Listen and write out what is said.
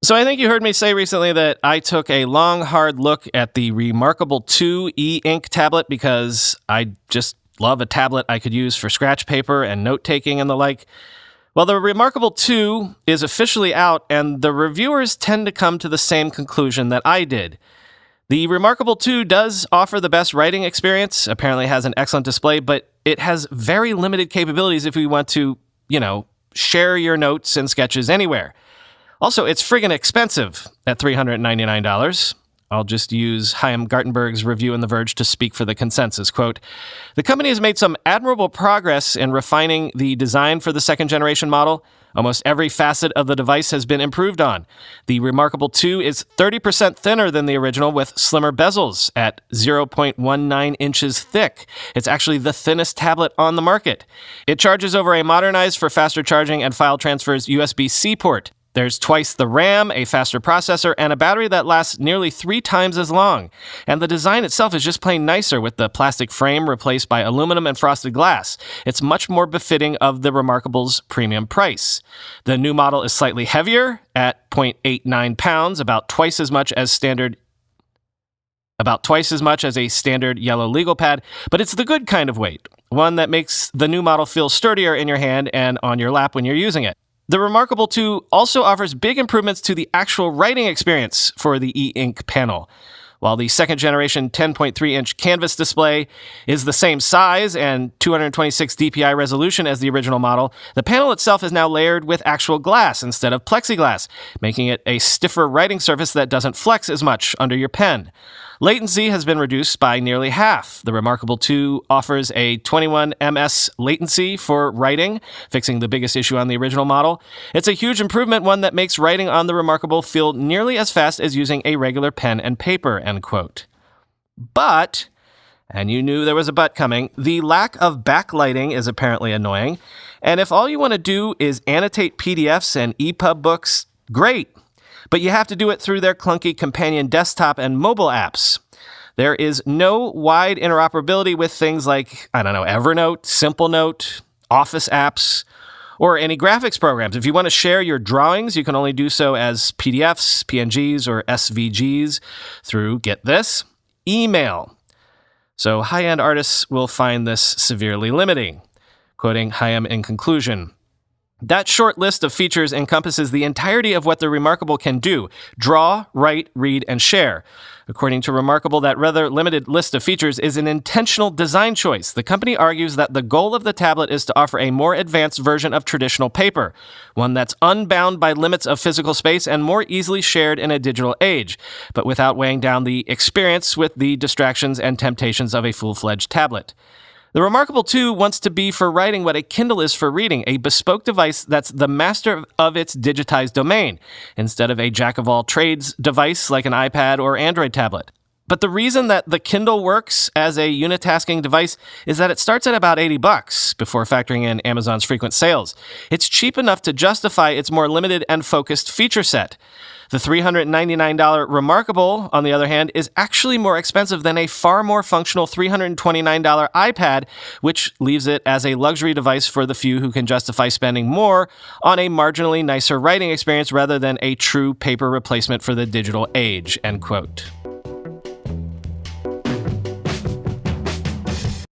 So I think you heard me say recently that I took a long, hard look at the reMarkable 2 e-ink tablet because I just love a tablet I could use for scratch paper and note-taking and the like. Well, the reMarkable 2 is officially out, and the reviewers tend to come to the same conclusion that I did. The reMarkable 2 does offer the best writing experience, apparently has an excellent display, but it has very limited capabilities if we want to, share your notes and sketches anywhere. Also, it's friggin' expensive at $399. I'll just use Chaim Gartenberg's review in The Verge to speak for the consensus. Quote, "The company has made some admirable progress in refining the design for the second-generation model. Almost every facet of the device has been improved on. The reMarkable 2 is 30% thinner than the original with slimmer bezels at 0.19 inches thick. It's actually the thinnest tablet on the market. It charges over a modernized for faster charging and file transfers USB-C port. There's twice the RAM, a faster processor, and a battery that lasts nearly 3 times as long. And the design itself is just plain nicer with the plastic frame replaced by aluminum and frosted glass. It's much more befitting of the reMarkable's premium price. The new model is slightly heavier at 0.89 pounds, about twice as much as a standard yellow legal pad, but it's the good kind of weight, one that makes the new model feel sturdier in your hand and on your lap when you're using it. The reMarkable 2 also offers big improvements to the actual writing experience for the e-ink panel. While the second-generation 10.3-inch canvas display is the same size and 226 dpi resolution as the original model, the panel itself is now layered with actual glass instead of plexiglass, making it a stiffer writing surface that doesn't flex as much under your pen. Latency has been reduced by nearly half. The reMarkable 2 offers a 21 ms latency for writing, fixing the biggest issue on the original model. It's a huge improvement, one that makes writing on the reMarkable feel nearly as fast as using a regular pen and paper, end quote. But, and you knew there was a but coming, the lack of backlighting is apparently annoying. And if all you want to do is annotate PDFs and EPUB books, great. But you have to do it through their clunky companion desktop and mobile apps. There is no wide interoperability with things like, Evernote, Simple Note, Office apps, or any graphics programs. If you want to share your drawings, you can only do so as PDFs, PNGs, or SVGs through, get this, email. So high-end artists will find this severely limiting. Quoting Chaim in conclusion, "That short list of features encompasses the entirety of what the reMarkable can do: draw, write, read, and share. According to reMarkable, that rather limited list of features is an intentional design choice. The company argues that the goal of the tablet is to offer a more advanced version of traditional paper, one that's unbound by limits of physical space and more easily shared in a digital age, but without weighing down the experience with the distractions and temptations of a full-fledged tablet. The reMarkable 2 wants to be for writing what a Kindle is for reading, a bespoke device that's the master of its digitized domain, instead of a jack-of-all-trades device like an iPad or Android tablet. But the reason that the Kindle works as a unitasking device is that it starts at about $80 before factoring in Amazon's frequent sales. It's cheap enough to justify its more limited and focused feature set. The $399 reMarkable, on the other hand, is actually more expensive than a far more functional $329 iPad, which leaves it as a luxury device for the few who can justify spending more on a marginally nicer writing experience rather than a true paper replacement for the digital age," end quote.